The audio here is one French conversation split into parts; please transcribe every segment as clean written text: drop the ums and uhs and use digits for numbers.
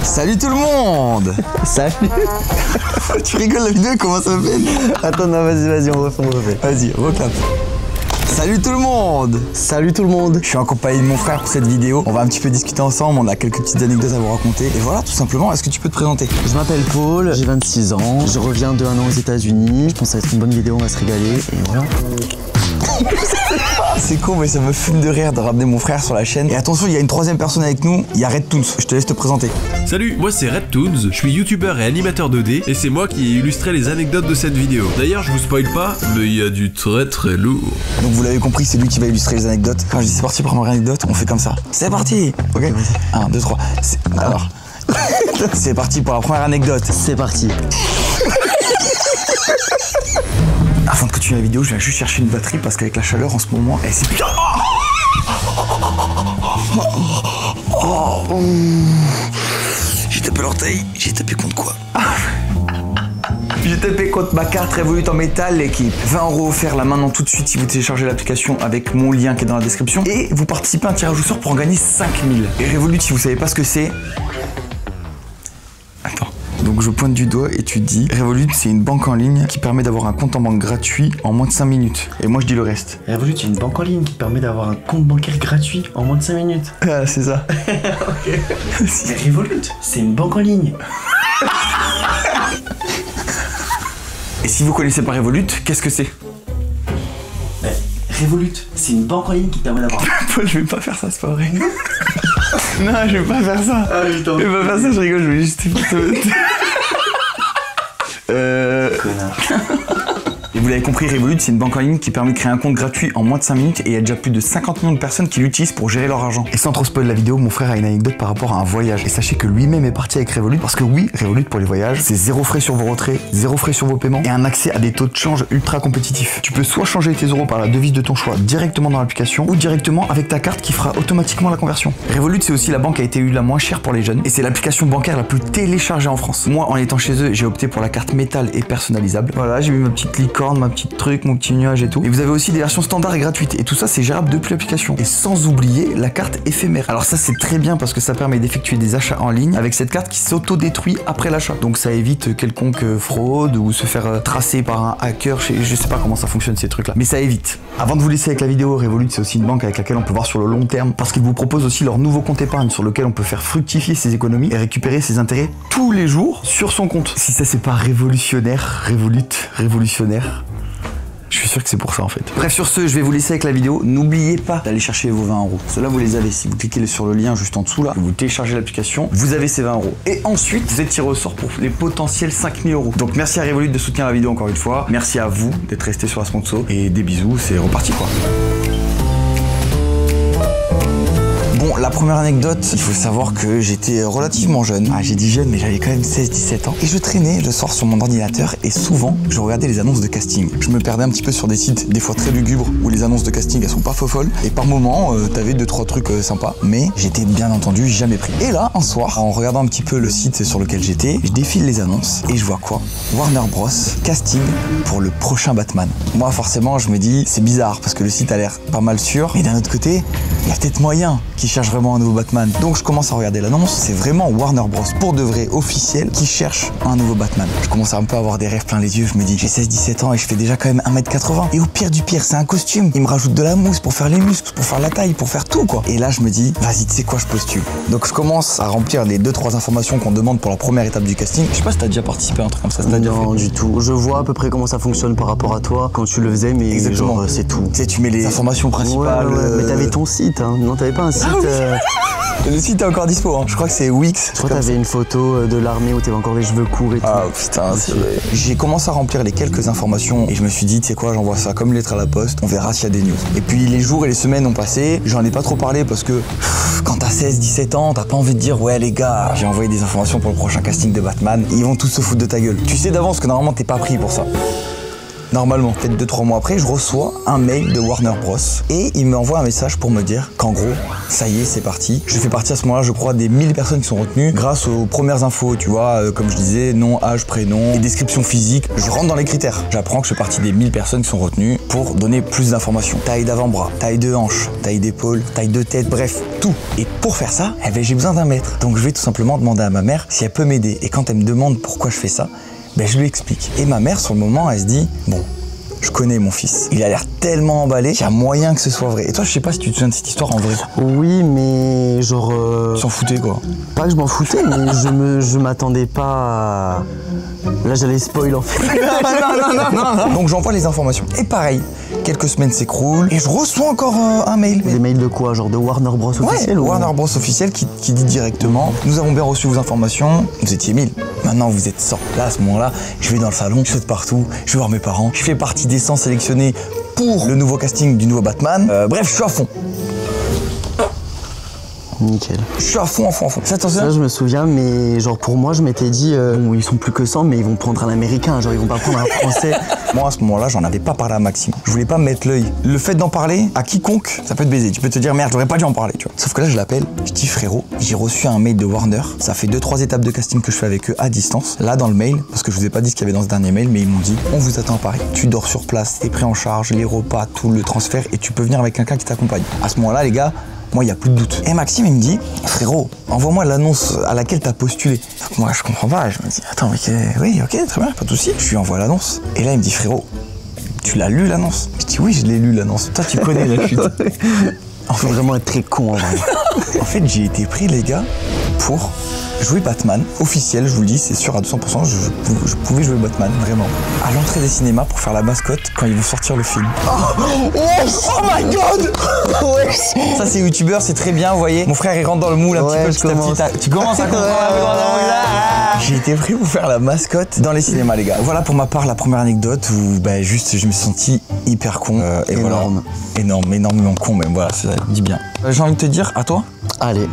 Salut tout le monde. Salut. Tu rigoles, la vidéo comment ça fait? Attends, non, vas-y, on refait. Vas-y, recap. Salut tout le monde. Salut tout le monde. Je suis en compagnie de mon frère pour cette vidéo. On va un petit peu discuter ensemble, on a quelques petites anecdotes à vous raconter. Et voilà, tout simplement, est-ce que tu peux te présenter? Je m'appelle Paul, j'ai 26 ans. Je reviens de 1 an aux États-Unis. Je pense que ça va être une bonne vidéo, on va se régaler. Et voilà. C'est con, mais ça me fume de rire de ramener mon frère sur la chaîne. Et attention, il y a une troisième personne avec nous, il y a Red Toons. Je te laisse te présenter. Salut, moi c'est Red Toons, je suis youtubeur et animateur 2D et c'est moi qui ai illustré les anecdotes de cette vidéo. D'ailleurs, je vous spoil pas, mais il y a du très très lourd. Donc vous l'avez compris, c'est lui qui va illustrer les anecdotes. Quand je dis c'est parti pour la première anecdote, on fait comme ça. C'est parti. Ok, 1, 2, 3. Alors, c'est parti pour la première anecdote. C'est parti. Avant de continuer la vidéo, je viens juste chercher une batterie parce qu'avec la chaleur en ce moment, elle s'est... J'ai tapé l'orteil, j'ai tapé contre quoi? J'ai tapé contre ma carte Revolut en métal, l'équipe. 20 € offerts là maintenant tout de suite si vous téléchargez l'application avec mon lien qui est dans la description. Et vous participez à un tirage au sort pour en gagner 5000. Et Revolut, si vous savez pas ce que c'est... Attends. Donc je pointe du doigt et tu dis Revolut, c'est une banque en ligne qui permet d'avoir un compte en banque gratuit en moins de 5 minutes. Et moi je dis le reste. Revolut, c'est une banque en ligne qui permet d'avoir un compte bancaire gratuit en moins de 5 minutes. Ah, c'est ça. Ok. Mais Revolut, c'est une banque en ligne. Et si vous connaissez pas Revolut, qu'est-ce que c'est? Revolut, c'est une banque en ligne qui permet d'avoir... Paul, je vais pas faire ça, c'est pas vrai. Non, je vais pas faire ça. Ah putain. Je vais pas faire ça, je rigole, je vais juste... Connard. Et vous l'avez compris, Revolut, c'est une banque en ligne qui permet de créer un compte gratuit en moins de 5 minutes et il y a déjà plus de 50 millions de personnes qui l'utilisent pour gérer leur argent. Et sans trop spoiler la vidéo, mon frère a une anecdote par rapport à un voyage. Et sachez que lui-même est parti avec Revolut parce que oui, Revolut pour les voyages, c'est 0 frais sur vos retraits, 0 frais sur vos paiements et un accès à des taux de change ultra compétitifs. Tu peux soit changer tes euros par la devise de ton choix directement dans l'application ou directement avec ta carte qui fera automatiquement la conversion. Revolut, c'est aussi la banque qui a été élue la moins chère pour les jeunes et c'est l'application bancaire la plus téléchargée en France. Moi, en étant chez eux, j'ai opté pour la carte métal et personnalisable. Voilà, j'ai mis ma petite licorne, ma petite truc, mon petit nuage et tout. Et vous avez aussi des versions standards et gratuites. Et tout ça, c'est gérable depuis l'application. Et sans oublier la carte éphémère. Alors ça, c'est très bien parce que ça permet d'effectuer des achats en ligne avec cette carte qui s'auto-détruit après l'achat. Donc ça évite quelconque fraude ou se faire tracer par un hacker. Je sais pas comment ça fonctionne ces trucs-là. Mais ça évite. Avant de vous laisser avec la vidéo, Revolut, c'est aussi une banque avec laquelle on peut voir sur le long terme parce qu'ils vous proposent aussi leur nouveau compte épargne sur lequel on peut faire fructifier ses économies et récupérer ses intérêts tous les jours sur son compte. Si ça, c'est pas révolutionnaire, révolutionnaire. Je suis sûr que c'est pour ça en fait. Bref, sur ce, je vais vous laisser avec la vidéo. N'oubliez pas d'aller chercher vos 20 €. Ceux-là, vous les avez. Si vous cliquez sur le lien juste en dessous là, vous téléchargez l'application, vous avez ces 20 €. Et ensuite, vous êtes tiré au sort pour les potentiels 5000 €. Donc merci à Revolut de soutenir la vidéo encore une fois. Merci à vous d'être resté sur la sponsor. Et des bisous, c'est reparti quoi. Bon, la première anecdote, il faut savoir que j'étais relativement jeune. Ah, j'ai dit jeune, mais j'avais quand même 16-17 ans. Et je traînais le soir sur mon ordinateur et souvent, je regardais les annonces de casting. Je me perdais un petit peu sur des sites, des fois très lugubres, où les annonces de casting, elles sont pas folles. Et par moments, t'avais 2-3 trucs sympas. Mais j'étais bien entendu jamais pris. Et là, un soir, en regardant un petit peu le site sur lequel j'étais, je défile les annonces et je vois quoi? Warner Bros. Casting pour le prochain Batman. Moi, forcément, je me dis, c'est bizarre parce que le site a l'air pas mal sûr. Mais d'un autre côté, il y a peut-être moyen qu'ils cherchent vraiment un nouveau Batman. Donc je commence à regarder l'annonce, c'est vraiment Warner Bros. Pour de vrai, officiel, qui cherche un nouveau Batman. Je commence à un peu avoir des rêves plein les yeux, je me dis, j'ai 16-17 ans et je fais déjà quand même 1m80. Et au pire du pire, c'est un costume. Il me rajoute de la mousse pour faire les muscles, pour faire la taille, pour faire tout quoi. Et là, je me dis, vas-y, tu sais quoi, je postule. Donc je commence à remplir les 2-3 informations qu'on demande pour la première étape du casting. Je sais pas si t'as déjà participé à un truc comme ça. Non, du tout. Je vois à peu près comment ça fonctionne par rapport à toi quand tu le faisais, mais genre, c'est tout. Tu sais, tu mets les informations principales. Ouais, mais t'avais ton site, hein. Non, t'avais pas un site. Le site est encore dispo, hein. Je crois que c'est Wix. Je crois que t'avais une photo de l'armée où t'avais encore les cheveux courts et tout. Ah putain, c'est vrai. J'ai commencé à remplir les quelques informations et je me suis dit, tu sais quoi, j'envoie ça comme lettre à la poste, on verra s'il y a des news. Et puis les jours et les semaines ont passé, j'en ai pas trop parlé parce que quand t'as 16-17 ans, t'as pas envie de dire, ouais les gars, j'ai envoyé des informations pour le prochain casting de Batman, ils vont tous se foutre de ta gueule. Tu sais d'avance que normalement t'es pas pris pour ça. Normalement. Peut-être 2-3 mois après, je reçois un mail de Warner Bros. Et il m'envoie un message pour me dire qu'en gros, ça y est, c'est parti. Je fais partie à ce moment-là, je crois, des 1000 personnes qui sont retenues grâce aux premières infos, tu vois, comme je disais, nom, âge, prénom, et description physique. Je rentre dans les critères. J'apprends que je fais partie des 1000 personnes qui sont retenues pour donner plus d'informations. Taille d'avant-bras, taille de hanche, taille d'épaule, taille de tête, bref, tout. Et pour faire ça, eh ben, j'ai besoin d'un maître. Donc je vais tout simplement demander à ma mère si elle peut m'aider. Et quand elle me demande pourquoi je fais ça, ben, je lui explique. Et ma mère, sur le moment, elle se dit, bon, je connais mon fils. Il a l'air tellement emballé qu'il y a moyen que ce soit vrai. Et toi, je sais pas si tu te souviens de cette histoire en vrai. Oui, mais genre... S'en foutais quoi. Pas que je m'en foutais, mais je m'attendais pas à... Là, j'allais spoil en fait. non. Donc j'envoie les informations. Et pareil, quelques semaines s'écroulent et je reçois encore un mail. Des mails de quoi? Genre de Warner Bros officiel? Ouais, Warner Bros officiel qui dit directement, nous avons bien reçu vos informations, vous étiez 1000. Maintenant vous êtes 100. Là, à ce moment-là, je vais dans le salon, je saute partout, je vais voir mes parents, je fais partie des 100 sélectionnés pour le nouveau casting du nouveau Batman. Bref, je suis à fond. Nickel. Je suis à fond. Ça, je me souviens, mais genre pour moi, je m'étais dit, bon, ils sont plus que 100, mais ils vont prendre un américain, genre ils vont pas prendre un français. Moi, à ce moment-là, j'en avais pas parlé à Maxime. Je voulais pas me mettre l'œil. Le fait d'en parler à quiconque, ça peut te baiser. Tu peux te dire, merde, j'aurais pas dû en parler, tu vois. Sauf que là, je l'appelle, je dis, frérot, j'ai reçu un mail de Warner. Ça fait 2-3 étapes de casting que je fais avec eux à distance. Là, dans le mail, parce que je vous ai pas dit ce qu'il y avait dans ce dernier mail, mais ils m'ont dit, on vous attend à Paris. Tu dors sur place, t'es pris en charge, les repas, tout le transfert, et tu peux venir avec quelqu'un qui t'accompagne. À ce moment-là, les gars, moi, il n'y a plus de doute. Et Maxime, il me dit, frérot, envoie-moi l'annonce à laquelle tu as postulé. Donc moi, je comprends pas. Je me dis, attends, mais oui, ok, très bien, pas de souci. Je lui envoie l'annonce. Et là, il me dit, frérot, tu l'as lu l'annonce? Je dis, oui, je l'ai lu l'annonce. Toi, tu connais la chute. En fait, vraiment être très con en vrai. En fait, j'ai été pris, les gars, pour jouer Batman. Officiel, je vous le dis, c'est sûr à 200%, je pouvais jouer Batman, vraiment. À l'entrée des cinémas pour faire la mascotte quand ils vont sortir le film. Oh my god. Ça, c'est youtubeur, c'est très bien, vous voyez. Mon frère, il rentre dans le moule un petit peu petit à petit. Tu commences à comprendre. J'ai été pris pour faire la mascotte dans les cinémas, les gars. Voilà pour ma part la première anecdote où juste je me suis senti hyper con. Et énorme. Voilà, énormément con même, voilà, ça dit bien. J'ai envie de te dire, à toi. Allez.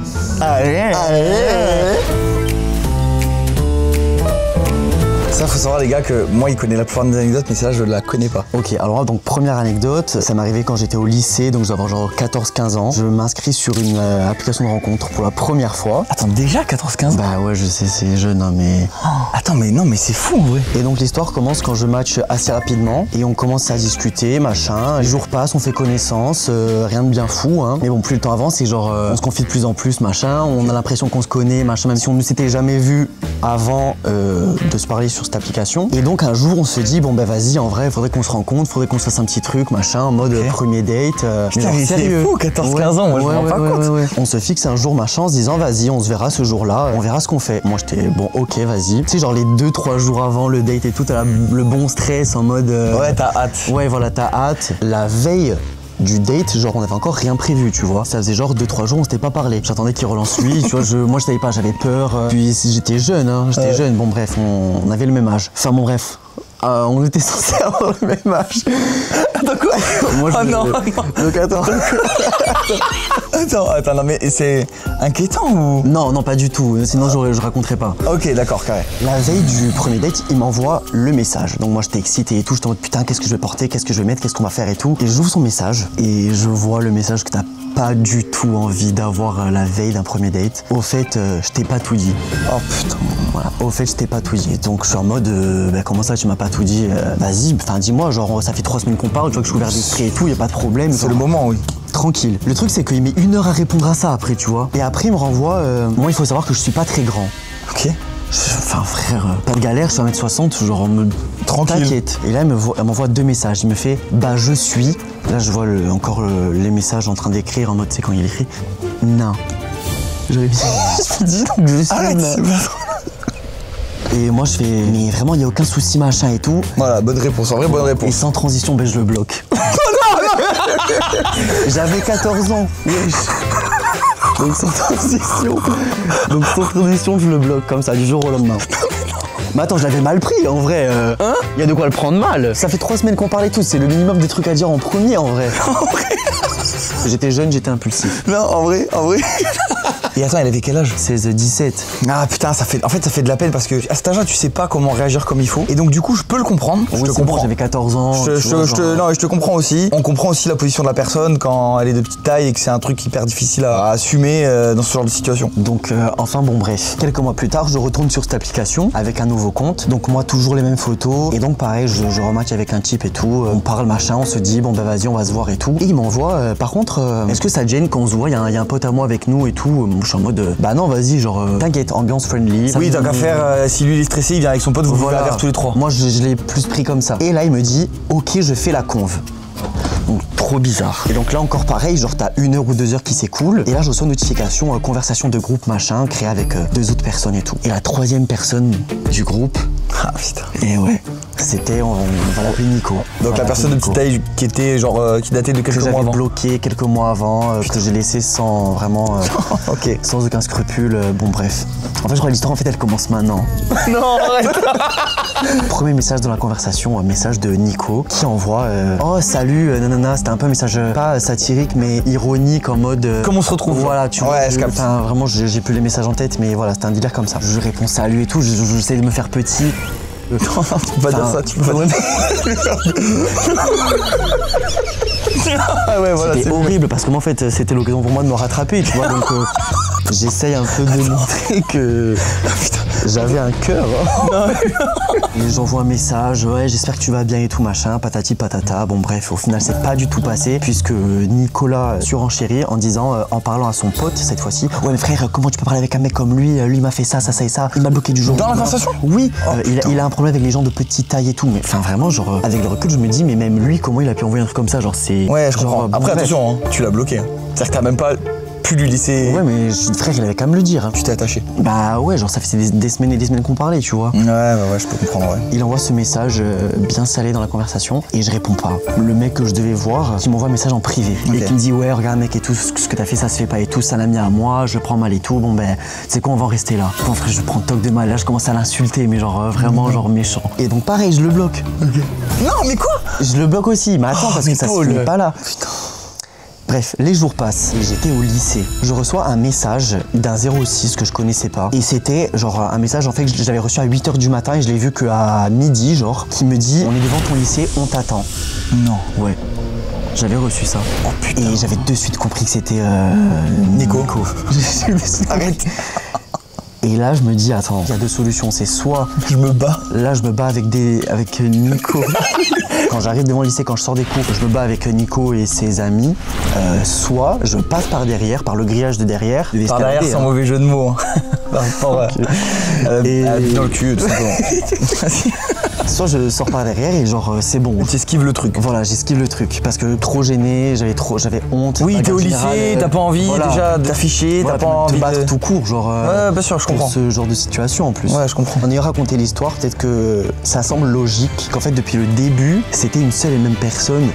Ça, faut savoir, les gars, que moi, il connaît la plupart des anecdotes, mais celle-là, je la connais pas. Ok, alors donc première anecdote, ça m'est arrivé quand j'étais au lycée, donc je dois avoir genre 14-15 ans. Je m'inscris sur une application de rencontre pour la première fois. Attends, déjà 14-15 ans? Bah ouais, je sais, c'est jeune, hein, mais... Attends, mais non, mais c'est fou, en vrai. Et donc l'histoire commence quand je match assez rapidement, et on commence à discuter, machin. Les jours passent, on fait connaissance, rien de bien fou, hein. Mais bon, plus le temps avance, c'est genre, on se confie de plus en plus, machin. On a l'impression qu'on se connaît, machin, même si on ne s'était jamais vu avant de se parler sur cette application. Et donc un jour on se dit bon bah vas-y, en vrai il faudrait qu'on se rencontre, faudrait qu'on se fasse un petit truc machin en mode premier date. Putain, mais c'est fou, 14-15 ans, moi je me rends pas compte. On se fixe un jour machin en se disant vas-y, on se verra ce jour-là, on verra ce qu'on fait. Moi j'étais bon ok vas-y. Tu sais genre les 2-3 jours avant le date et tout, t'as le bon stress en mode ouais t'as hâte. Ouais voilà, t'as hâte. La veille du date, genre on avait encore rien prévu, tu vois. Ça faisait genre 2-3 jours, on s'était pas parlé. J'attendais qu'il relance lui, tu vois, moi je savais pas, j'avais peur. Puis j'étais jeune, hein, jeune. Bon bref, on avait le même âge. Enfin bon bref. On était censé avoir le même âge. Attends quoi? Moi, non. Donc attends. Attends, non mais c'est inquiétant ou? Non, pas du tout, sinon je raconterais pas. Ok, d'accord, carré. La veille du premier date, il m'envoie le message. Donc moi j'étais excité et tout, j'étais en mode putain, qu'est-ce que je vais porter, qu'est-ce que je vais mettre, qu'est-ce qu'on va faire et tout. Et j'ouvre son message et je vois le message que t'as pas du tout envie d'avoir la veille d'un premier date. Au fait, je t'ai pas tout dit. Oh putain. Voilà, au fait, je t'ai pas tout dit. Donc je suis en mode, comment ça tu m'as pas tout dit? Vas-y, enfin dis-moi, genre ça fait 3 semaines qu'on parle, tu vois que je suis ouvert d'esprit et tout, y a pas de problème. C'est le moment, oui. Tranquille. Le truc c'est qu'il met 1 heure à répondre à ça après, tu vois. Et après il me renvoie, moi il faut savoir que je suis pas très grand. Ok. Enfin frère, pas de galère, je suis 1m60, genre en mode tranquille. T'inquiète. Et là elle m'envoie 2 messages, il me fait bah je suis. Là je vois encore les messages en train d'écrire en mode, c'est quand il écrit nain. Je me dis donc je suis nain. Et moi je fais mais vraiment il y a aucun souci machin et tout. Voilà, bonne réponse, en vrai bonne réponse. Et sans transition, ben je le bloque. J'avais 14 ans. Wesh. Donc sans transition, je le bloque comme ça du jour au lendemain. Mais attends, je l'avais mal pris en vrai. Hein? Y a de quoi le prendre mal. Ça fait 3 semaines qu'on parlait tous, c'est le minimum des trucs à dire en premier en vrai. J'étais jeune, j'étais impulsif. Non, en vrai. Et attends, elle avait quel âge? 16-17. Ah putain, en fait ça fait de la peine parce que à cet âge-là tu sais pas comment réagir comme il faut. Et donc du coup je peux le comprendre. Oui, Je te comprends. bon, j'avais 14 ans. Non, je te comprends aussi. On comprend aussi la position de la personne quand elle est de petite taille et que c'est un truc hyper difficile à assumer dans ce genre de situation. Donc enfin bon bref, quelques mois plus tard je retourne sur cette application avec un nouveau compte. Donc moi toujours les mêmes photos et donc pareil je rematch avec un type et tout. On parle machin, on se dit bon bah vas-y on va se voir et tout. Et il m'envoie par contre est-ce que ça te gêne quand on se voit, il y a un pote à moi avec nous et tout. Je suis en mode bah non vas-y genre t'inquiète, ambiance friendly. Oui tant qu'à faire, si lui il est stressé il vient avec son pote, vous pouvez la faire tous les trois. Moi je l'ai plus pris comme ça. Et là il me dit ok je fais la conve. Donc trop bizarre. Et donc là encore pareil, genre t'as 1 heure ou 2 heures qui s'écoulent et là je reçois une notification, conversation de groupe machin, créée avec 2 autres personnes et tout. Et la 3e personne du groupe, ah putain. et ouais, c'était, on va l'appeler Nico. Donc la personne de petite taille qui était genre, qui datait de quelques mois avant. Que j'avais bloqué quelques mois avant, que j'ai laissé sans vraiment, ok. sans aucun scrupule, bon bref. En fait je crois que l'histoire en fait elle commence maintenant. Non arrête. Premier message dans la conversation, un message de Nico qui envoie oh salut nanana, c'était un peu un message pas satirique mais ironique en mode comment on se retrouve. Voilà tu vois, ouais, je capte. Enfin vraiment j'ai plus les messages en tête mais voilà c'était un délire comme ça. Je réponds salut et tout, j'essaie de me faire petit. Non, tu peux pas dire ça, tu peux pas dire ah ouais, voilà, c'était horrible parce que moi en fait c'était l'occasion pour moi de me rattraper tu vois donc j'essaye un peu de montrer que j'avais un cœur. Et j'envoie un message, ouais j'espère que tu vas bien et tout machin, patati patata. Bon bref au final c'est pas du tout passé puisque Nicolas surenchérit en disant, en parlant à son pote cette fois-ci, ouais mais frère comment tu peux parler avec un mec comme lui, lui m'a fait ça, ça, ça et ça, il m'a bloqué du jour. Dans la conversation? Oui, il a un problème avec les gens de petite taille et tout, mais enfin vraiment genre avec le recul je me dis mais même lui comment il a pu envoyer un truc comme ça, genre c'est... Ouais je comprends. Bon, après attention, hein, tu l'as bloqué. C'est-à-dire que t'as même pas pu lui laisser... Ouais mais frère il avait quand même le dire. Tu t'es attaché. Bah ouais genre ça fait des semaines et des semaines qu'on parlait tu vois. Ouais je peux comprendre ouais. Il envoie ce message bien salé dans la conversation et je réponds pas. Le mec que je devais voir qui m'envoie un message en privé et qui me dit ouais regarde mec et tout ce que t'as fait ça se fait pas et tout, ça l'a mis à moi, je prends mal et tout, bon ben c'est quoi on va en rester là. Bon frère je prends toc de mal, là je commence à l'insulter mais genre vraiment genre méchant. Et donc pareil je le bloque. Non mais quoi? Je le bloque aussi, mais attends parce que ça se finit pas là. Putain. Bref, les jours passent et j'étais au lycée. Je reçois un message d'un 06 que je connaissais pas. Et c'était genre un message en fait que j'avais reçu à 8 h du matin et je l'ai vu qu'à midi genre, qui me dit on est devant ton lycée, on t'attend. Non. Ouais. J'avais reçu ça. Oh putain. Et j'avais de suite compris que c'était Nico. Arrête. Et là je me dis attends, il y a 2 solutions, c'est soit je me bats. Là je me bats avec Nico. Quand j'arrive devant le lycée, quand je sors des cours, je me bats avec Nico et ses amis. Soit je passe par derrière, par le grillage de derrière. Par derrière sans mauvais jeu de mots. Par rapport dans le cul tout simplement. Soit je sors par derrière et genre c'est bon. Tu esquives le truc. Voilà, j'esquive le truc parce que trop gêné, j'avais honte. Oui, t'es au lycée, t'as pas envie déjà de t'afficher, t'as pas envie de battre tout court, genre. Ouais, bien sûr, je comprends. Ce genre de situation en plus. Ouais, je comprends. En ayant raconté l'histoire, peut-être que ça semble logique qu'en fait depuis le début, c'était une seule et même personne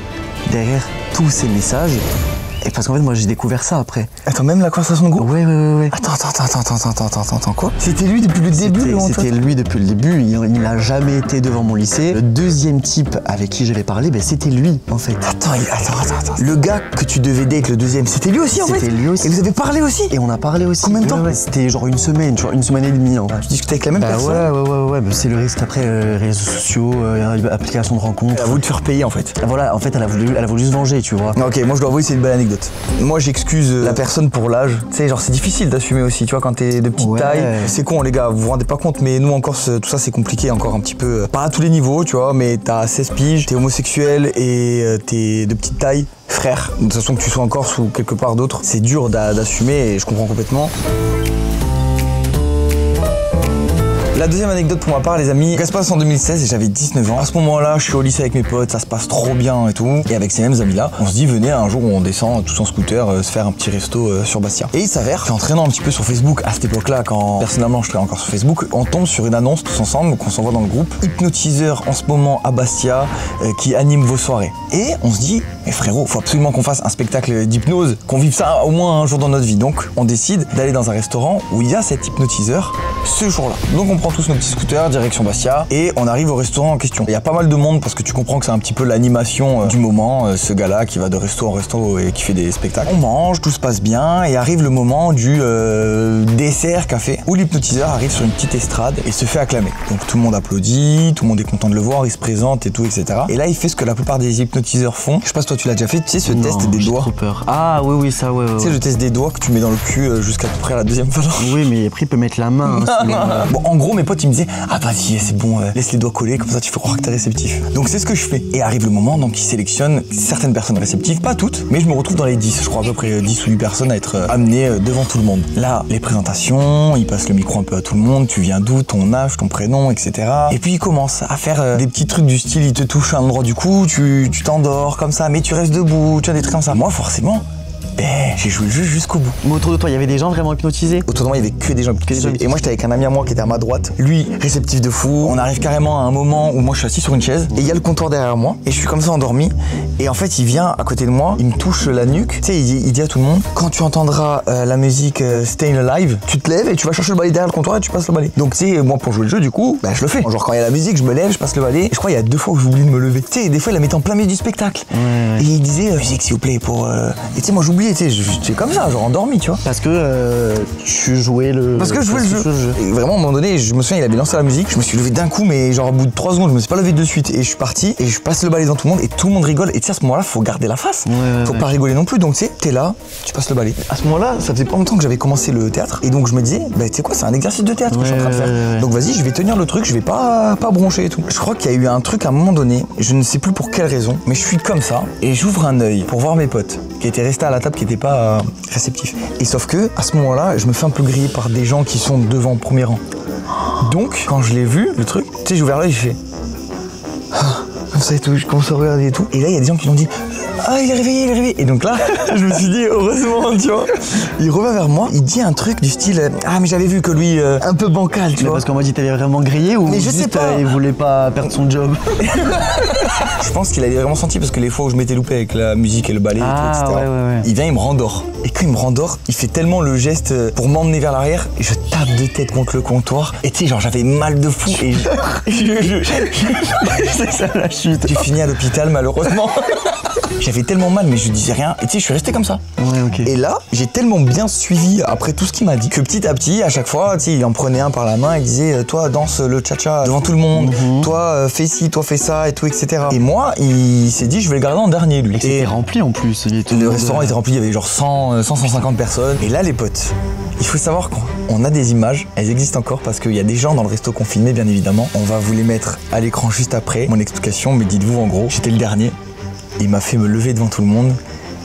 derrière tous ces messages. Et parce qu'en fait, moi, j'ai découvert ça après. Attends, même la conversation de groupe? Ouais. Attends, quoi? C'était lui depuis le début? C'était lui depuis le début. Il n'a jamais été devant mon lycée. Le 2e type avec qui j'avais parlé, ben, c'était lui, en fait. Attends. Le gars que tu devais date, le 2e, c'était lui aussi, en fait? C'était lui aussi. Et vous avez parlé aussi? Et on a parlé aussi. Combien de temps? C'était genre une semaine, tu vois, 1 semaine et demie. Hein. Tu discutais avec la même personne? Ouais. C'est le risque après, réseaux sociaux, applications de rencontres. Elle a voulu te faire payer, en fait. Voilà, en fait, elle a voulu se venger, tu vois. Ok, moi, je dois avouer, c'est une belle anecdote. Moi j'excuse la personne pour l'âge. Tu sais, genre c'est difficile d'assumer aussi, tu vois, quand t'es de petite taille. C'est con les gars, vous vous rendez pas compte, mais nous encore tout ça c'est compliqué encore un petit peu. Pas à tous les niveaux, tu vois, mais t'as 16 piges, t'es homosexuel et t'es de petite taille. Frère, de toute façon que tu sois en Corse ou quelque part d'autre, c'est dur d'assumer et je comprends complètement. La deuxième anecdote pour ma part, les amis, ça se passe en 2016 et j'avais 19 ans. À ce moment-là, je suis au lycée avec mes potes, ça se passe trop bien et tout. Et avec ces mêmes amis-là, on se dit, venez un jour où on descend tous en scooter se faire un petit resto sur Bastia. Et il s'avère qu'en traînant un petit peu sur Facebook, à cette époque-là, quand personnellement je traînais encore sur Facebook, on tombe sur une annonce tous ensemble qu'on s'envoie dans le groupe. Hypnotiseur en ce moment à Bastia qui anime vos soirées. Et on se dit, mais frérot, faut absolument qu'on fasse un spectacle d'hypnose, qu'on vive ça au moins un jour dans notre vie. Donc on décide d'aller dans un restaurant où il y a cet hypnotiseur ce jour-là. Donc on prend tous nos petits scooters, direction Bastia, et on arrive au restaurant en question. Il y a pas mal de monde parce que tu comprends que c'est un petit peu l'animation du moment, ce gars-là qui va de resto en resto et qui fait des spectacles. On mange, tout se passe bien, et arrive le moment du dessert café, où l'hypnotiseur arrive sur une petite estrade et se fait acclamer. Donc tout le monde applaudit, tout le monde est content de le voir, il se présente et tout, etc. Et là, il fait ce que la plupart des hypnotiseurs font. Je sais pas si toi tu l'as déjà fait, tu sais, ce test des doigts. Trop peur. Ah oui, ça, ouais. Tu sais, le test des doigts que tu mets dans le cul jusqu'à peu près la deuxième phalange. Oui, mais après, il peut mettre la main. Hein, bon, en gros, mes potes, ils me disaient, ah vas-y, c'est bon, laisse les doigts coller, comme ça tu fais croire que t'es réceptif. Donc c'est ce que je fais. Et arrive le moment, donc ils sélectionnent certaines personnes réceptives, pas toutes, mais je me retrouve dans les 10, je crois à peu près 10 ou 8 personnes à être amenées devant tout le monde. Là, les présentations, ils passent le micro un peu à tout le monde, tu viens d'où, ton âge, ton prénom, etc. Et puis ils commencent à faire des petits trucs du style, ils te touchent à un endroit du cou, tu t'endors comme ça, mais tu restes debout, tu as des trucs comme ça. Moi, forcément, j'ai joué le jeu jusqu'au bout. Mais autour de toi, il y avait des gens vraiment hypnotisés? Autour de moi, il y avait que des gens hypnotisés. Et moi, j'étais avec un ami à moi qui était à ma droite. Lui, réceptif de fou. On arrive carrément à un moment où moi, je suis assis sur une chaise et il y a le comptoir derrière moi et je suis comme ça endormi. Et en fait, il vient à côté de moi, il me touche la nuque. Tu sais, il dit à tout le monde, quand tu entendras la musique Stayin' Alive, tu te lèves et tu vas chercher le balai derrière le comptoir et tu passes le balai. Donc, tu sais, moi, pour jouer le jeu, du coup, je le fais. Genre, quand il y a la musique, je me lève, je passe le balai. Et je crois qu'il y a 2 fois où j'oublie de me lever. Tu sais, des fois, il la mettait en plein milieu du spectacle. Et il disait, musique, s'il vous plaît, pour. Et tu sais, moi, j'oubliais, tu sais, j'étais comme ça, genre endormi, tu vois. Parce que tu jouais le. Parce que je jouais le jeu. Et vraiment, à un moment donné, je me souviens, il avait lancé la musique. Je me suis levé d'un coup, mais genre au bout de 3 secondes, je me suis pas levé de suite. Et je suis parti et je passe le balai dans tout le monde et tout le monde rigole. Et tu sais, à ce moment-là, faut garder la face. Faut pas rigoler non plus. Donc tu sais, t'es là, tu passes le balai. À ce moment-là, ça faisait pas longtemps que j'avais commencé le théâtre. Et donc je me disais, tu sais quoi, c'est un exercice de théâtre que je suis en train de faire. Donc vas-y, je vais tenir le truc, je vais pas broncher et tout. Je crois qu'il y a eu un truc à un moment donné, je ne sais plus pour quelle raison, mais je suis comme ça et j'ouvre un œil pour voir mes potes qui étaient restés à la table, qui étaient pas réceptifs. Et sauf que, à ce moment-là, je me fais un peu griller par des gens qui sont devant au premier rang. Donc, quand je l'ai vu, le truc, tu sais, j'ai ouvert l'œil, j'ai fait. Comme ça et tout, je commence à regarder et tout. Et là, il y a des gens qui m'ont dit, ah, il est réveillé. Et donc là, je me suis dit, heureusement, tu vois. Il revient vers moi, il dit un truc du style, ah, mais j'avais vu que lui, un peu bancal, tu vois. Parce qu'on m'a dit, t'avais vraiment grillé ou mais je sais pas. Il voulait pas perdre son job. Je pense qu'il avait vraiment senti parce que les fois où je m'étais loupé avec la musique et le ballet et tout, etc. Ouais. Il vient, il me rendort. Et quand il me rendort, il fait tellement le geste pour m'emmener vers l'arrière, et je tape de tête contre le comptoir. Et tu sais, genre j'avais mal de fou. Et c'est ça la chute. J'ai fini à l'hôpital malheureusement. J'avais tellement mal, mais je disais rien. Et tu sais, je suis resté comme ça. Ouais, ok. Et là, j'ai tellement bien suivi après tout ce qu'il m'a dit que petit à petit, à chaque fois, tu sais, il en prenait un par la main, il disait, toi, danse le cha-cha devant tout le monde. Toi, fais ci, toi, fais ça et tout, etc. Et moi, il s'est dit, je vais le garder en dernier, lui. Et c'était rempli en plus. Le restaurant était rempli, il y avait genre 150 personnes. Et là, les potes, il faut savoir qu'on a des images, elles existent encore parce qu'il y a des gens dans le resto qu'on filmait, bien évidemment. On va vous les mettre à l'écran juste après mon explication, mais dites-vous, en gros, j'étais le dernier. Il m'a fait me lever devant tout le monde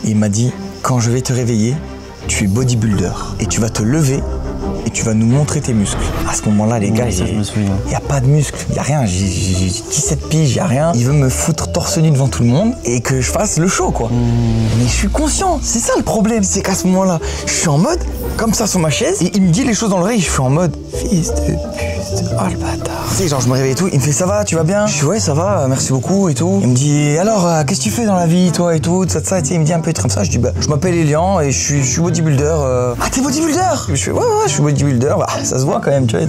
et il m'a dit, quand je vais te réveiller, tu es bodybuilder et tu vas te lever et tu vas nous montrer tes muscles. À ce moment-là, les gars, il n'y a pas de muscles, il n'y a rien. J'ai 17 piges, il n'y a rien. Il veut me foutre torse nu devant tout le monde et que je fasse le show, quoi. Mais je suis conscient, c'est ça le problème. C'est qu'à ce moment-là, je suis en mode, comme ça sur ma chaise, et il me dit les choses dans l'oreille, je suis en mode, fils de pute, oh le bâtard. Tu sais, genre, je me réveille et tout, il me fait, ça va, tu vas bien? Je dis, ouais, ça va, merci beaucoup et tout. Il me dit, alors, qu'est-ce que tu fais dans la vie, toi et tout, ça, et il me dit un peu comme ça. Je dis, bah, je m'appelle Elian et je suis bodybuilder. Ah, t'es bodybuilder? Je fais, ouais, je suis bodybuilder, bah, ça se voit quand même, tu vois.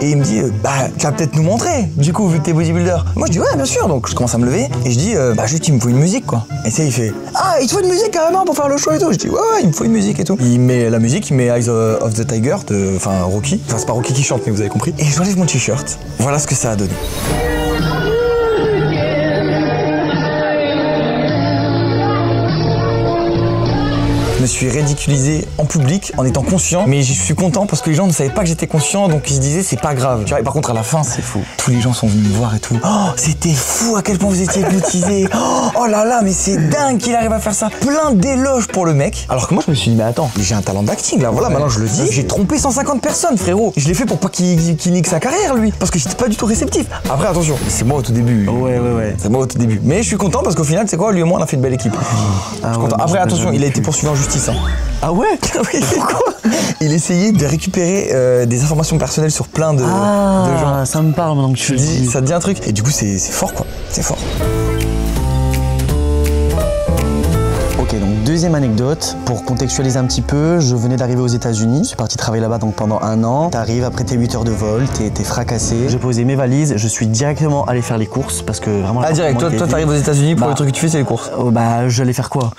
Et il me dit, bah, tu vas peut-être nous montrer, du coup, vu que t'es bodybuilder. Moi, je dis, ouais, bien sûr. Donc, je commence à me lever et je dis, bah, juste, il me faut une musique, quoi. Et ça, il fait, ah, il te faut une musique carrément pour faire le show et tout. Je dis, ouais, il me faut une musique et tout. Il met la musique, il met Eyes of the Tiger, enfin, Rocky. Enfin, c'est pas Rocky qui chante, mais vous avez compris. Et j'enlève mon t-shirt. Voilà ce que ça a donné. Je me suis ridiculisé en public en étant conscient, mais je suis content parce que les gens ne savaient pas que j'étais conscient, donc ils se disaient c'est pas grave. Tu vois, et par contre à la fin c'est fou. Tous les gens sont venus me voir et tout. Oh, c'était fou à quel point vous étiez hypnotisés. Oh là là, mais c'est dingue qu'il arrive à faire ça. Plein d'éloges pour le mec. Alors que moi je me suis dit mais attends, j'ai un talent d'acting là. Voilà, maintenant je le dis. J'ai trompé 150 personnes, frérot. Je l'ai fait pour pas qu'il nique sa carrière lui, parce que j'étais pas du tout réceptif. Après attention, c'est moi au tout début. Ouais. C'est moi au tout début. Mais je suis content parce qu'au final c'est quoi, lui et moi on a fait une belle équipe. Je suis content. Après attention, il a été poursuivi en justice. Hein. Ah ouais? Oui, pourquoi? Il essayait de récupérer des informations personnelles sur plein de gens. Ça me parle maintenant que tu le dis. Ça te dit un truc. Et du coup, c'est fort, quoi. C'est fort. Ok, donc Deuxième anecdote, pour contextualiser un petit peu, je venais d'arriver aux États-Unis. Je suis parti travailler là-bas donc pendant 1 an. T'arrives après tes 8 heures de vol, t'es fracassé. J'ai posé mes valises, je suis directement allé faire les courses parce que vraiment. Ah, direct, toi t'arrives aux États-Unis pour le truc que tu fais, c'est les courses. Bah, j'allais faire quoi?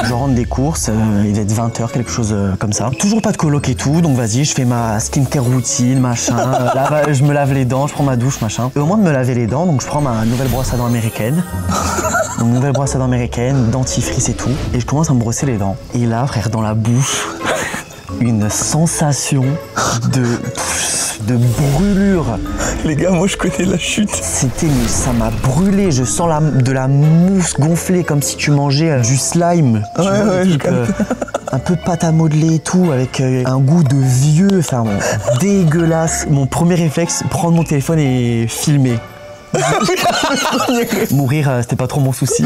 Je rentre des courses, il va être 20h, quelque chose comme ça. Toujours pas de coloc et tout, donc vas-y, je fais ma skincare routine, machin. Là, je me lave les dents, je prends ma douche, machin. Et au moment de me laver les dents, donc je prends ma nouvelle brosse à dents américaine. Donc nouvelle brosse à dents américaine, dentifrice et tout. Et je commence à me brosser les dents. Et là, frère, dans la bouche, une sensation de brûlure. Les gars, moi je connais la chute. Ça m'a brûlé, je sens de la mousse gonflée comme si tu mangeais du slime. Ouais, je connais. Un peu pâte à modeler et tout, avec un goût de vieux, enfin dégueulasse. Mon premier réflexe, prendre mon téléphone et filmer. Mourir, c'était pas trop mon souci.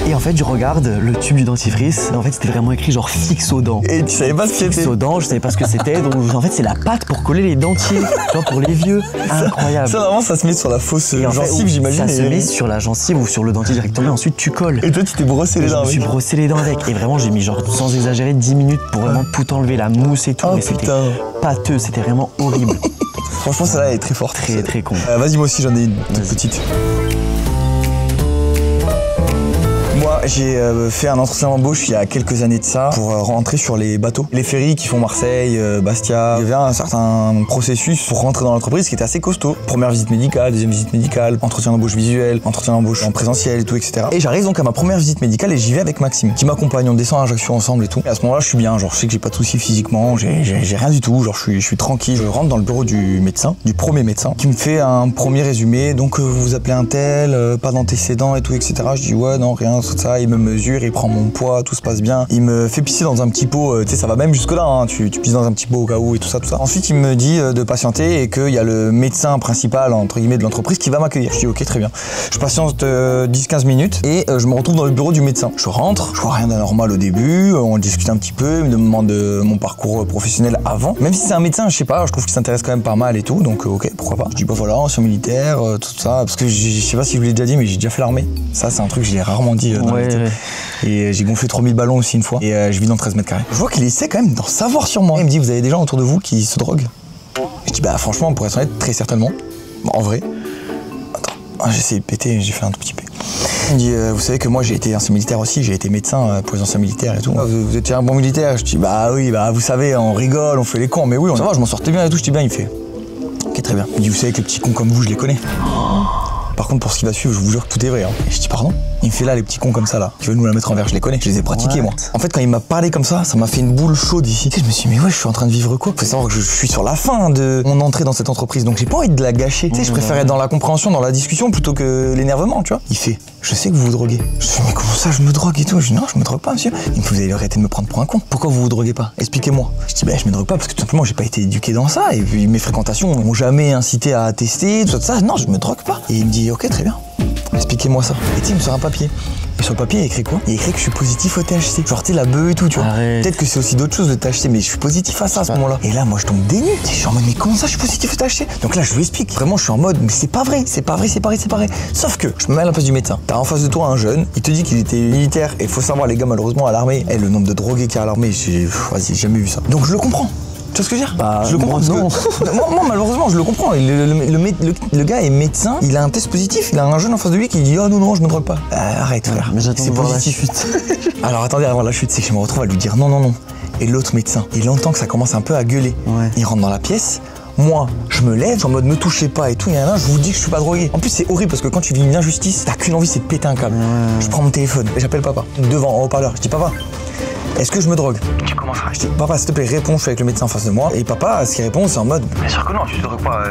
Et en fait, je regarde le tube du dentifrice. En fait, c'était vraiment écrit genre fixe aux dents. Et tu savais pas ce que c'était? Fixe aux dents, je savais pas ce que c'était. Donc en fait, c'est la pâte pour coller les dentiers. Tu vois, pour les vieux. Incroyable. Ça, vraiment, ça se met sur la fausse gencive, j'imagine. Ça se met sur la gencive ou sur le dentier directement. Et ensuite, tu colles. Et toi, tu t'es brossé les dents avec? Je me suis brossé les dents avec. Et vraiment, j'ai mis genre, sans exagérer, 10 minutes pour vraiment tout enlever, la mousse et tout. Oh, mais c'était pâteux, c'était vraiment horrible. Franchement, celle-là est très forte. Très con. Vas-y, moi aussi, j'en ai une toute petite. Moi, j'ai fait un entretien d'embauche il y a quelques années de ça pour rentrer sur les bateaux. Les ferries qui font Marseille, Bastia. Il y avait un certain processus pour rentrer dans l'entreprise qui était assez costaud. Première visite médicale, deuxième visite médicale, entretien d'embauche visuel, entretien d'embauche en présentiel et tout, etc. Et j'arrive donc à ma première visite médicale et j'y vais avec Maxime, qui m'accompagne. On descend à Ajaccio ensemble et tout. Et à ce moment-là, je suis bien. Genre, je sais que j'ai pas de soucis physiquement, j'ai rien du tout. Genre, je suis tranquille. Je rentre dans le bureau du médecin, du premier médecin, qui me fait un premier résumé. Donc, vous vous appelez un tel, pas d'antécédents et tout, etc. Je dis ouais, non, rien. Ça, il me mesure, il prend mon poids, tout se passe bien. Il me fait pisser dans un petit pot, tu sais, ça va même jusque là, hein, tu pisses dans un petit pot au cas où et tout ça. Ensuite, il me dit de patienter et qu'il y a le médecin principal, entre guillemets, de l'entreprise qui va m'accueillir. Je dis ok, très bien. Je patiente 10-15 minutes et je me retrouve dans le bureau du médecin. Je rentre, je vois rien d'anormal au début, on discute un petit peu, il me demande mon parcours professionnel avant. Même si c'est un médecin, je sais pas, je trouve qu'il s'intéresse quand même pas mal et tout, donc ok, pourquoi pas. Je dis bah voilà, ancien militaire, tout ça, parce que je sais pas si je vous l'ai déjà dit, mais j'ai déjà fait l'armée. Ça, c'est un truc que j'ai rarement dit dans ouais. Et j'ai gonflé 3000 ballons aussi une fois. Et je vis dans 13 mètres carrés. Je vois qu'il essaie quand même d'en savoir sur moi. Il me dit, vous avez des gens autour de vous qui se droguent? Je dis, bah franchement, pour être honnête, très certainement. Bon, en vrai. Attends, j'ai essayé de péter, j'ai fait un tout petit peu. Il me dit, vous savez que moi j'ai été ancien militaire aussi, j'ai été médecin pour les anciens militaires et tout. Vous étiez un bon militaire? Je dis, bah oui, bah vous savez, on rigole, on fait les cons, mais oui, ça va, je m'en sortais bien et tout. Je dis bien, il fait, ok, très bien. Il me dit, vous savez que les petits cons comme vous, je les connais. Par contre, pour ce qui va suivre, je vous jure que tout est vrai. Hein. Et je dis pardon. Il me fait là les petits cons comme ça là. Tu veux nous la mettre en verre? Je les connais. Je les ai pratiqués moi. En fait, quand il m'a parlé comme ça m'a fait une boule chaude ici. Tu sais, je me suis dit mais ouais, je suis en train de vivre quoi? Faut savoir que je suis sur la fin de mon entrée dans cette entreprise, donc j'ai pas envie de la gâcher. Tu sais, je préfère être dans la compréhension, dans la discussion plutôt que l'énervement, tu vois. Il fait, je sais que vous vous droguez. Je dis mais comment ça, je me drogue et tout? Je dis non, je me drogue pas, monsieur. Il me fait, vous allez arrêter de me prendre pour un con. Pourquoi vous vous droguez pas? Expliquez-moi. Je dis bah je me drogue pas parce que tout simplement j'ai pas été éduqué dans ça et puis mes fréquentations m'ont jamais incité à tester tout ça. Non, je me drogue pas. Et il me dit ok, très bien. Expliquez-moi ça. Et tu sais, il me sort un papier. Et sur le papier, il y a écrit quoi? Il y a écrit que je suis positif au THC. Genre, tu sais, la bœuf et tout, tu vois. Peut-être que c'est aussi d'autres choses, le THC, mais je suis positif à ça à ce moment-là. Et là, moi, je tombe dénu. Je suis en mode, mais comment ça, je suis positif au THC? Donc là, je lui explique. Vraiment, je suis en mode, mais c'est pas vrai, c'est pas vrai, c'est pareil, c'est pareil. Sauf que, je me mets à la place du médecin. T'as en face de toi un jeune, il te dit qu'il était militaire. Et faut savoir, les gars, malheureusement, à l'armée, le nombre de drogués qu'il y a à l'armée, j'ai jamais vu ça. Donc, je le comprends. Tu vois ce que je veux dire? Bah, je le comprends. Non. Moi, malheureusement, je le comprends. Le gars est médecin, il a un test positif, il a un jeune en face de lui qui dit oh non, je me drogue pas. Arrête, frère. Mais j'attends de voir la chute. Alors attendez, avant la chute, c'est que je me retrouve à lui dire non. Et l'autre médecin, il entend que ça commence un peu à gueuler. Ouais. Il rentre dans la pièce. Moi, je me lève, je suis en mode me touchez pas et tout, et là, je vous dis que je suis pas drogué. En plus, c'est horrible parce que quand tu vis une injustice, t'as qu'une envie, c'est de péter un câble. Je prends mon téléphone et j'appelle papa, devant, en haut-parleur. Je dis papa, est-ce que je me drogue? Tu commenceras. Je dis papa, s'il te plaît, réponds, je suis avec le médecin en face de moi. Et papa, ce qu'il répond, c'est en mode bien sûr que non, tu te drogues pas.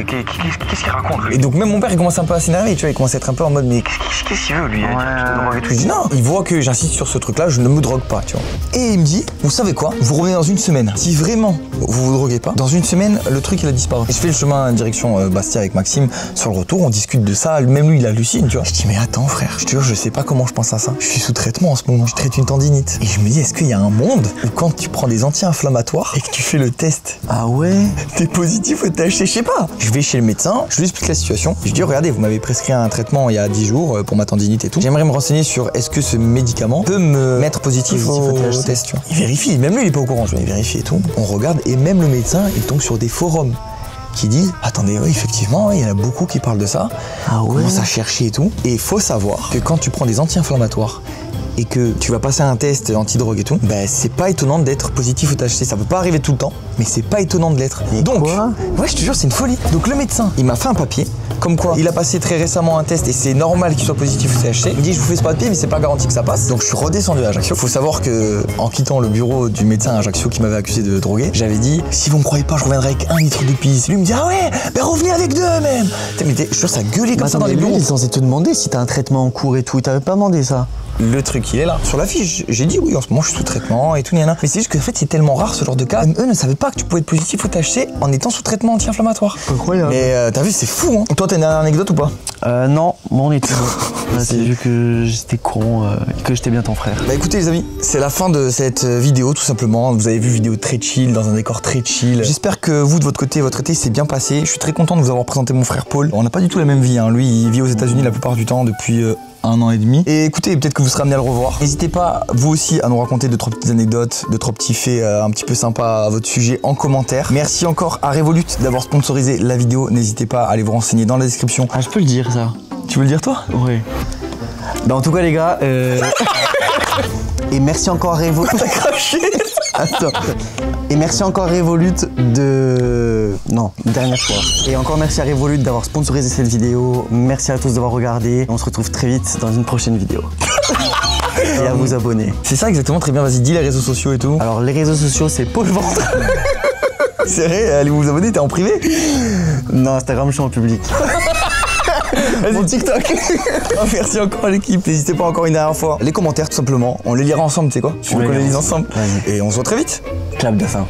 Qu'est-ce qu'il raconte lui? Et donc, même mon père, il commence un peu à s'énerver, tu vois, il commence à être un peu en mode mais qu'est-ce qu'il veut lui? Tu te drogues et tout. Je dis non, il voit que j'insiste sur ce truc-là, je ne me drogue pas, tu vois. Et il me dit, vous savez quoi? Vous revenez dans une semaine. Si vraiment vous vous droguez pas, dans une semaine, le truc il a disparu. Et je fais le chemin direction Bastia avec Maxime. Sur le retour, on discute de ça. Même lui, il hallucine, tu vois. Je dis mais attends, frère, je te jure, je sais pas comment je pense à ça. Je suis sous traitement en ce moment. Je traite une tendinite. Et je me dis, est-ce qu'il y a un monde où quand tu prends des anti-inflammatoires et que tu fais le test, Ah ouais? t'es positif au THC? Je sais pas. Je vais chez le médecin, je lui explique la situation. Je lui dis, regardez, vous m'avez prescrit un traitement il y a 10 jours pour ma tendinite et tout. J'aimerais me renseigner sur est-ce que ce médicament peut me mettre positif au test, tu vois. Il vérifie, même lui il est pas au courant, je vais vérifier et tout. On regarde et même le médecin il tombe sur des forums qui disent attendez, oui, effectivement, il y en a beaucoup qui parlent de ça. Ah ouais? On commence à chercher et tout. Et il faut savoir que quand tu prends des anti-inflammatoires et que tu vas passer un test anti-drogue et tout, bah c'est pas étonnant d'être positif au THC. Ça peut pas arriver tout le temps, mais c'est pas étonnant de l'être. Donc, ouais, je te jure, c'est une folie. Donc le médecin, il m'a fait un papier, comme quoi il a passé très récemment un test et c'est normal qu'il soit positif au THC. Il me dit je vous fais ce papier, mais c'est pas garanti que ça passe. Donc je suis redescendu à Ajaccio. Faut savoir que en quittant le bureau du médecin à Ajaccio qui m'avait accusé de droguer, j'avais dit si vous me croyez pas, je reviendrai avec 1 litre de pisse. Lui il me dit ah ouais, ben revenez avec 2 même. Mais je suis sûr ça gueulait comme ça dans les bureaux. Il est censé te demander si t'as un traitement en cours et tout. Il t'avait pas demandé ça? Le truc, il est là. Sur la fiche, j'ai dit oui, en ce moment je suis sous traitement et tout, Mais c'est juste que en fait, c'est tellement rare ce genre de cas. Eux ne savaient pas que tu pouvais être positif au THC en étant sous traitement anti-inflammatoire. Incroyable. Mais t'as vu, c'est fou, hein. Toi, t'as une anecdote ou pas? Non, moi on était bon. C'est vu que j'étais con et que j'étais bien ton frère. Bah écoutez les amis, c'est la fin de cette vidéo tout simplement. Vous avez vu vidéo très chill, dans un décor très chill. J'espère que vous de votre côté, votre été s'est bien passé. Je suis très content de vous avoir présenté mon frère Paul. On n'a pas du tout la même vie, hein. Lui, il vit aux États-Unis la plupart du temps depuis 1 an et demi. Et écoutez, peut-être que vous serez amené à le revoir. N'hésitez pas, vous aussi, à nous raconter 2-3 petites anecdotes, 2-3 petits faits un petit peu sympas à votre sujet en commentaire. Merci encore à Revolut d'avoir sponsorisé la vidéo. N'hésitez pas à aller vous renseigner dans la description. Ah, je peux le dire ça? Tu veux le dire toi? Oui. Bah en tout cas les gars, et merci encore à Revolut. T'as craché. Attends. Et merci encore à Revolut de... Non, dernière fois. Et encore merci à Revolut d'avoir sponsorisé cette vidéo. Merci à tous d'avoir regardé. On se retrouve très vite dans une prochaine vidéo. Et à vous abonner. C'est ça exactement, très bien. Vas-y, dis les réseaux sociaux et tout. Alors les réseaux sociaux, c'est Paul Ventre. C'est vrai, allez vous abonner, t'es en privé? Non, Instagram, je suis en public. Vas-y, TikTok. Merci encore à l'équipe. N'hésitez pas encore une dernière fois. Les commentaires, tout simplement. On les lira ensemble, tu sais quoi? Tu veux qu'on les lise ensemble? Vas-y. Et on se voit très vite. Clap de fin.